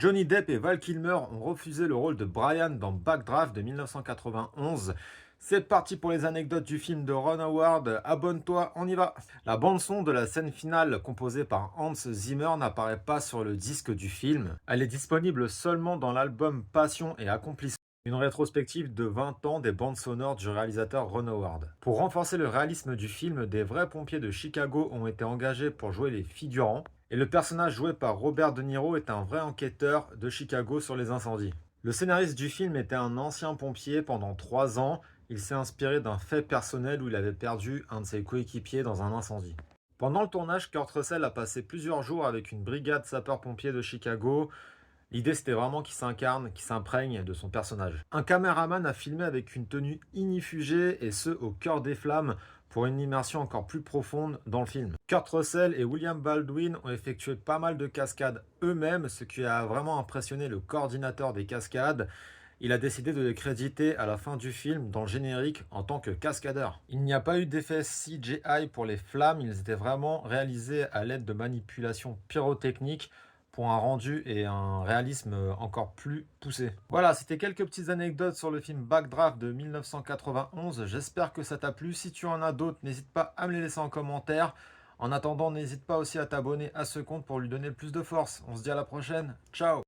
Johnny Depp et Val Kilmer ont refusé le rôle de Brian dans Backdraft de 1991. C'est parti pour les anecdotes du film de Ron Howard. Abonne-toi, on y va. La bande-son de la scène finale, composée par Hans Zimmer, n'apparaît pas sur le disque du film. Elle est disponible seulement dans l'album Passion et Accomplissement, une rétrospective de 20 ans des bandes sonores du réalisateur Ron Howard. Pour renforcer le réalisme du film, des vrais pompiers de Chicago ont été engagés pour jouer les figurants, et le personnage joué par Robert De Niro est un vrai enquêteur de Chicago sur les incendies. Le scénariste du film était un ancien pompier pendant 3 ans. Il s'est inspiré d'un fait personnel où il avait perdu un de ses coéquipiers dans un incendie. Pendant le tournage, Kurt Russell a passé plusieurs jours avec une brigade sapeurs-pompiers de Chicago. L'idée, c'était vraiment qu'il s'incarne, qu'il s'imprègne de son personnage. Un caméraman a filmé avec une tenue inifugée, et ce, au cœur des flammes, pour une immersion encore plus profonde dans le film. Kurt Russell et William Baldwin ont effectué pas mal de cascades eux-mêmes, ce qui a vraiment impressionné le coordinateur des cascades. Il a décidé de les créditer à la fin du film dans le générique en tant que cascadeur. Il n'y a pas eu d'effet CGI pour les flammes, ils étaient vraiment réalisés à l'aide de manipulations pyrotechniques pour un rendu et un réalisme encore plus poussé. Voilà, c'était quelques petites anecdotes sur le film Backdraft de 1991. J'espère que ça t'a plu. Si tu en as d'autres, n'hésite pas à me les laisser en commentaire. En attendant, n'hésite pas aussi à t'abonner à ce compte pour lui donner plus de force. On se dit à la prochaine. Ciao!